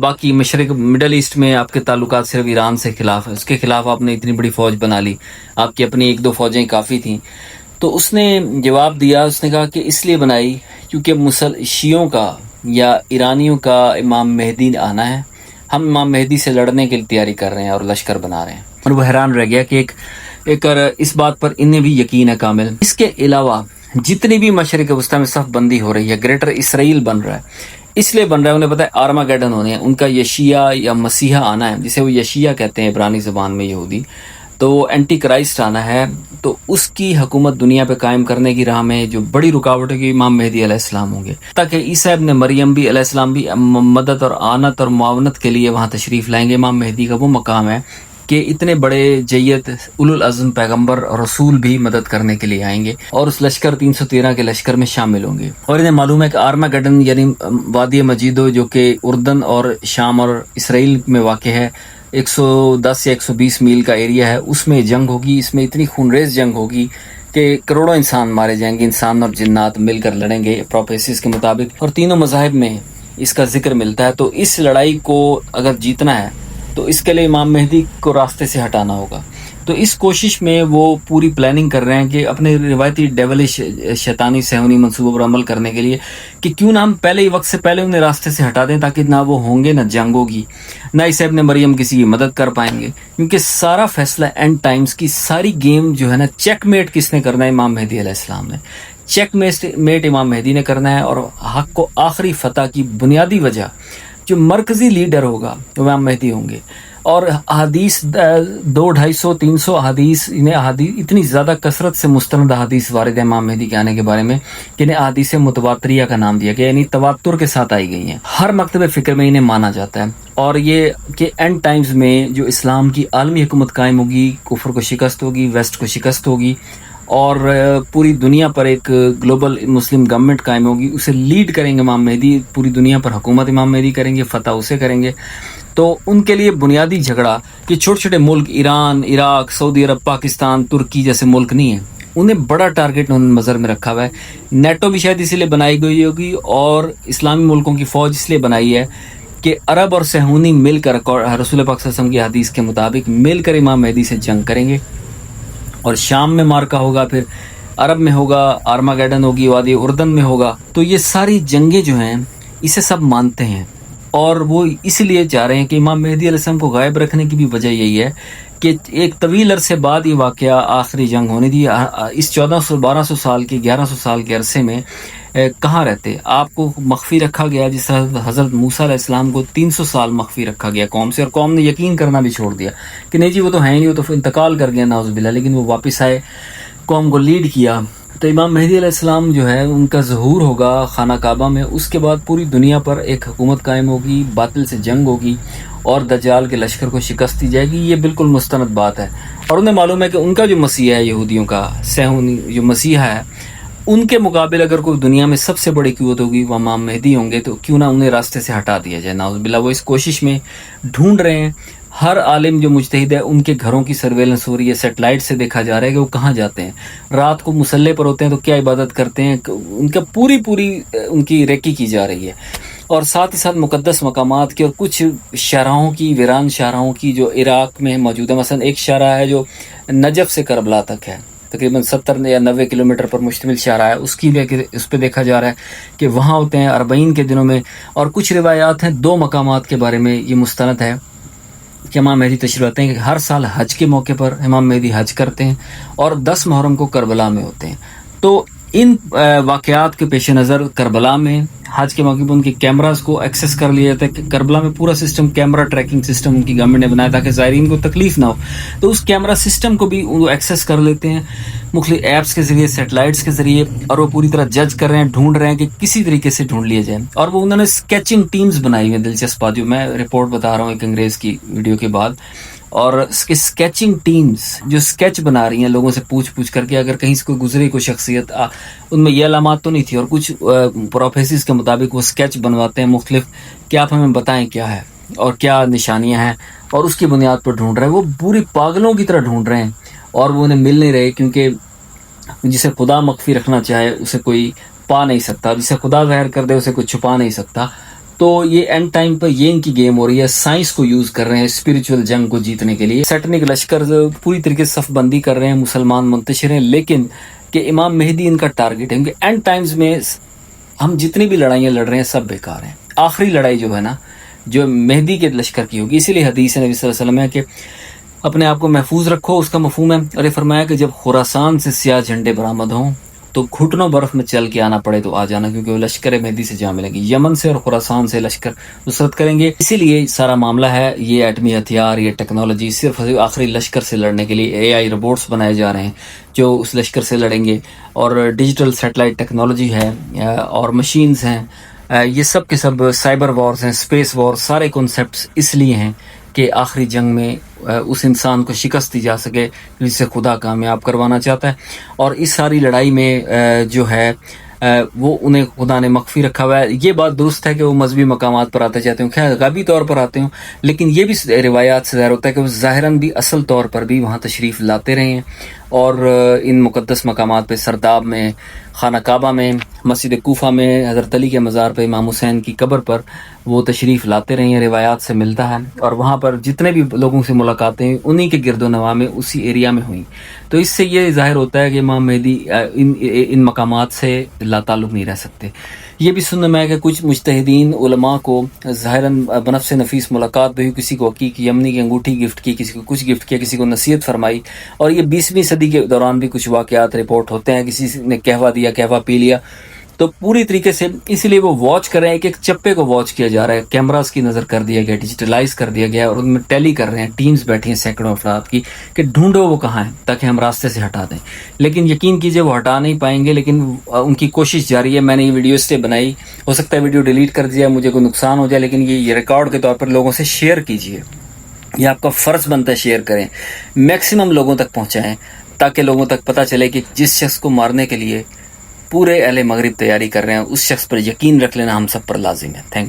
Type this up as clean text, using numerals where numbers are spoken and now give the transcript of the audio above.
باقی مشرق middle asset میں آپ کے تعلقات صرف ایران سے خلاف ہے، اس کے خلاف آپ نے اتنی بڑی فوج بنا لی، آپ کی اپنی ایک دو فوجیں کافی تھیں. تو اس نے جواب دیا، اس نے کہا کہ اس لیے بنائی کیونکہ شیعوں کا یا ایرانیوں کا امام مہدی آنا ہے، ہم امام مہدی سے لڑنے کے لیے تیاری کر رہے ہیں اور لشکر بنا رہے ہیں. اور وہ حیران رہ گیا کہ ایک اس بات پر انہیں بھی یقین ہے کامل. اس کے علاوہ جتنی بھی مشرق وسطیٰ میں صف بندی ہو رہی ہے، گریٹر اسرائیل بن رہا ہے، اس لیے بن رہا ہے، انہیں پتہ ہے آرماگیڈن ہونے ہیں، ان کا یشیع یا مسیحا آنا ہے، جسے وہ یشیع کہتے ہیں عبرانی زبان میں یہودی، تو وہ اینٹی کرائسٹ آنا ہے. تو اس کی حکومت دنیا پہ قائم کرنے کی راہ میں جو بڑی رکاوٹ ہے کہ امام مہدی علیہ السلام ہوں گے. تاکہ عیسیٰ ابن مریم بھی علیہ السلام بھی مدد اور آنت اور معاونت کے لیے وہاں تشریف لائیں گے. امام مہدی کا وہ مقام ہے کہ اتنے بڑے جیت اولوالعزم پیغمبر اور رسول بھی مدد کرنے کے لیے آئیں گے اور اس لشکر 313 کے لشکر میں شامل ہوں گے. اور انہیں معلوم ہے کہ آرماگیڈن یعنی وادی مجیدو جو کہ اردن اور شام اور اسرائیل میں واقع ہے، 110 یا 120 میل کا ایریا ہے، اس میں جنگ ہوگی. اس میں اتنی خونریز جنگ ہوگی کہ کروڑوں انسان مارے جائیں گے، انسان اور جنات مل کر لڑیں گے پروفیسیز کے مطابق. اور تینوں مذاہب میں اس کا ذکر ملتا ہے. تو اس لڑائی کو اگر جیتنا ہے تو اس کے لیے امام مہدی کو راستے سے ہٹانا ہوگا. تو اس کوشش میں وہ پوری پلاننگ کر رہے ہیں کہ اپنے روایتی ڈیولش شیطانی صہیونی منصوبوں پر عمل کرنے کے لیے کہ کیوں نہ ہم پہلے ہی وقت سے پہلے انہیں راستے سے ہٹا دیں، تاکہ نہ وہ ہوں گے، نہ جنگ ہوگی، نہ عیسیٰ ابن مریم کسی کی مدد کر پائیں گے. کیونکہ سارا فیصلہ اینڈ ٹائمز کی ساری گیم جو ہے نا، چیک میٹ کس نے کرنا ہے؟ امام مہدی علیہ السلام نے. چیک میٹ امام مہدی نے کرنا ہے، اور حق کو آخری فتح کی بنیادی وجہ جو مرکزی لیڈر ہوگا وہ امام مہدی ہوں گے. اور احادیث 200-250-300 احادیث، انہیں احادیث اتنی زیادہ کثرت سے مستند احادیث وارد ہے امام مہدی کے آنے کے بارے میں کہ انہیں احادیث متواتریہ کا نام دیا گیا، یعنی تواتر کے ساتھ آئی گئی ہیں، ہر مکتب فکر میں انہیں مانا جاتا ہے. اور یہ کہ اینڈ ٹائمز میں جو اسلام کی عالمی حکومت قائم ہوگی، کفر کو شکست ہوگی، ویسٹ کو شکست ہوگی، اور پوری دنیا پر ایک گلوبل مسلم گورنمنٹ قائم ہوگی، اسے لیڈ کریں گے امام مہدی. پوری دنیا پر حکومت امام مہدی کریں گے، فتح اسے کریں گے. تو ان کے لیے بنیادی جھگڑا کہ چھوٹے چھوٹے ملک ایران، عراق، سعودی عرب، پاکستان، ترکی جیسے ملک نہیں ہیں، انہیں بڑا ٹارگٹ انہوں نے نظر میں رکھا ہوا ہے. نیٹو بھی شاید اسی لیے بنائی گئی ہوگی، اور اسلامی ملکوں کی فوج اس لیے بنائی ہے کہ عرب اور صہیونی مل کر رسول پاک صلی اللہ علیہ وسلم کی حدیث کے مطابق مل کر امام مہدی سے جنگ کریں گے. اور شام میں مارکا ہوگا، پھر عرب میں ہوگا، آرماگیڈن ہوگی، وادی اردن میں ہوگا. تو یہ ساری جنگیں جو ہیں اسے سب مانتے ہیں، اور وہ اس لیے چاہ رہے ہیں کہ امام مہدی علیہ السلام کو غائب رکھنے کی بھی وجہ یہی ہے کہ ایک طویل عرصے بعد یہ واقعہ آخری جنگ ہونے دی. اس 1200 سال کے 1100 سال کے عرصے میں کہاں رہتے؟ آپ کو مخفی رکھا گیا، جس طرح حضرت موسیٰ علیہ السلام کو 300 سال مخفی رکھا گیا قوم سے، اور قوم نے یقین کرنا بھی چھوڑ دیا کہ نہیں جی وہ تو ہیں نہیں، وہ تو انتقال کر گیا نعوذ باللہ. لیکن وہ واپس آئے، قوم کو لیڈ کیا. تو امام مہدی علیہ السلام جو ہے ان کا ظہور ہوگا خانہ کعبہ میں. اس کے بعد پوری دنیا پر ایک حکومت قائم ہوگی، باطل سے جنگ ہوگی، اور دجال کے لشکر کو شکست دی جائے گی. یہ بالکل مستند بات ہے. اور انہیں معلوم ہے کہ ان کا جو مسیح ہے، یہودیوں کا صہیونی جو مسیحا ہے، ان کے مقابل اگر کوئی دنیا میں سب سے بڑی قوت ہوگی وہ امام مہدی ہوں گے. تو کیوں نہ انہیں راستے سے ہٹا دیا جائے نعوذ باللہ. وہ اس کوشش میں ڈھونڈ رہے ہیں. ہر عالم جو مجتہد ہے ان کے گھروں کی سرویلنس ہو رہی ہے، سیٹلائٹ سے دیکھا جا رہا ہے کہ وہ کہاں جاتے ہیں، رات کو مسلح پر ہوتے ہیں تو کیا عبادت کرتے ہیں، ان کا پوری ان کی ریکی کی جا رہی ہے. اور ساتھ ہی ساتھ مقدس مقامات کی اور کچھ شاہراہوں کی، ویران شاہراہوں کی جو عراق میں موجود ہے. مثلا ایک شاہراہ ہے جو نجف سے کربلا تک ہے، تقریباً 70 یا 90 کلومیٹر پر مشتمل شاہراہ ہے. اس پہ دیکھا جا رہا ہے کہ وہاں ہوتے ہیں 40 کے دنوں میں. اور کچھ روایات ہیں 2 مقامات کے بارے میں یہ مستند ہے کہ امام مہدی تشریف لاتے ہیں کہ ہر سال حج کے موقع پر امام مہدی حج کرتے ہیں، اور 10 محرم کو کربلا میں ہوتے ہیں. تو ان واقعات کے پیش نظر کربلا میں حج کے موقع پر ان کے کیمراز کو ایکسیس کر لیا جاتا ہے کہ کربلا میں پورا سسٹم، کیمرہ ٹریکنگ سسٹم ان کی گورنمنٹ نے بنایا تاکہ زائرین کو تکلیف نہ ہو. تو اس کیمرہ سسٹم کو بھی وہ ایکسیس کر لیتے ہیں مختلف ایپس کے ذریعے، سیٹلائٹس کے ذریعے، اور وہ پوری طرح جج کر رہے ہیں، ڈھونڈ رہے ہیں کہ کسی طریقے سے ڈھونڈ لیا جائے. اور وہ انہوں نے اسکیچنگ ٹیمز بنائی ہوئی ہیں. دلچسپ بات جو میں رپورٹ بتا رہا ہوں ایک انگریز کی ویڈیو کے بعد، اور اس کے اسکیچنگ ٹیمز جو اسکیچ بنا رہی ہیں لوگوں سے پوچھ کر کے اگر کہیں سے کوئی گزری کوئی شخصیت، ان میں یہ علامات تو نہیں تھی، اور کچھ پروفیسیز کے مطابق وہ اسکیچ بنواتے ہیں مختلف کہ آپ ہمیں بتائیں کیا ہے اور کیا نشانیاں ہیں، اور اس کی بنیاد پر ڈھونڈ رہے ہیں. وہ پوری پاگلوں کی طرح ڈھونڈ رہے ہیں اور وہ انہیں مل نہیں رہے، کیونکہ جسے خدا مخفی رکھنا چاہے اسے کوئی پا نہیں سکتا، جسے خدا ظاہر کر دے اسے کوئی چھپا نہیں سکتا. تو یہ اینڈ ٹائم پر یہ ان کی گیم ہو رہی ہے، سائنس کو یوز کر رہے ہیں اسپریچول جنگ کو جیتنے کے لیے. سیٹنک لشکر پوری طریقے سے صف بندی کر رہے ہیں، مسلمان منتشر ہیں، لیکن کہ امام مہدی ان کا ٹارگٹ ہے. کیونکہ اینڈ ٹائمز میں ہم جتنی بھی لڑائیاں لڑ رہے ہیں سب بیکار ہیں. آخری لڑائی جو ہے نا جو مہدی کے لشکر کی ہوگی. اسی لیے حدیث نبی صلی اللہ علیہ وسلم ہے کہ اپنے آپ کو محفوظ رکھو، اس کا مفہوم ہے. اور یہ فرمایا کہ جب خراسان سے سیاہ جھنڈے برآمد ہوں تو گھٹنوں برف میں چل کے آنا پڑے تو آ جانا، کیونکہ وہ لشکر مہدی سے جا ملیں گے. یمن سے اور خراسان سے لشکر نصرت کریں گے. اسی لیے سارا معاملہ ہے. یہ ایٹمی ہتھیار، یہ ٹیکنالوجی صرف آخری لشکر سے لڑنے کے لیے AI روبوٹس بنائے جا رہے ہیں جو اس لشکر سے لڑیں گے. اور ڈیجیٹل سیٹلائٹ ٹیکنالوجی ہے اور مشینز ہیں. یہ سب کے سب سائبر وارز ہیں، اسپیس وارز. سارے کنسیپٹس اس لیے ہیں کہ آخری جنگ میں اس انسان کو شکست دی جا سکے جسے خدا کامیاب کروانا چاہتا ہے. اور اس ساری لڑائی میں جو ہے وہ انہیں خدا نے مخفی رکھا ہوا ہے. یہ بات درست ہے کہ وہ مذہبی مقامات پر آتے جاتے ہوں، خیر غیبی طور پر آتے ہوں، لیکن یہ بھی روایات سے ظاہر ہوتا ہے کہ وہ ظاہراً بھی اصل طور پر بھی وہاں تشریف لاتے رہے ہیں. اور ان مقدس مقامات پہ سرداب میں، خانہ کعبہ میں، مسجد کوفہ میں، حضرت علی کے مزار پہ، امام حسین کی قبر پر وہ تشریف لاتے رہے ہیں. روایات سے ملتا ہے. اور وہاں پر جتنے بھی لوگوں سے ملاقاتیں انہی کے گرد و نواح میں اسی ایریا میں ہوئیں. تو اس سے یہ ظاہر ہوتا ہے کہ امام مہدی ان مقامات سے لا تعلق نہیں رہ سکتے. یہ بھی سننے میں ہے کہ کچھ مجتہدین علماء کو ظاہراً بنفس نفیس ملاقات بھی ہوئی، کسی کو عقیق یمنی کی انگوٹھی گفٹ کی، کسی کو کچھ گفٹ کیا، کسی کو نصیحت فرمائی. اور یہ 20ویں صدی کے دوران بھی کچھ واقعات رپورٹ ہوتے ہیں. کسی نے قہوہ دیا، قہوہ پی لیا. تو پوری طریقے سے اس لیے وہ واچ کر رہے ہیں، ایک ایک چپے کو واچ کیا جا رہا ہے. کیمراز کی نظر کر دیا گیا، ڈیجیٹلائز کر دیا گیا، اور ان میں ٹیلی کر رہے ہیں. ٹیمز بیٹھی ہیں سینکڑوں افراد کی کہ ڈھونڈو وہ کہاں ہیں تاکہ ہم راستے سے ہٹا دیں. لیکن یقین کیجئے وہ ہٹا نہیں پائیں گے، لیکن ان کی کوشش جاری ہے. میں نے یہ ویڈیو اس لیے بنائی، ہو سکتا ہے ویڈیو ڈیلیٹ کر دیا، مجھے کوئی نقصان ہو جائے، لیکن یہ ریکارڈ کے طور پر لوگوں سے شیئر کیجئے. یہ آپ کا فرض بنتا ہے، شیئر کریں، میکسیمم لوگوں تک پہنچائیں تاکہ لوگوں تک پتہ چلے کہ جس شخص کو مارنے کے لیے پورے اہل مغرب تیاری کر رہے ہیں اس شخص پر یقین رکھ لینا ہم سب پر لازم ہے. Thank you.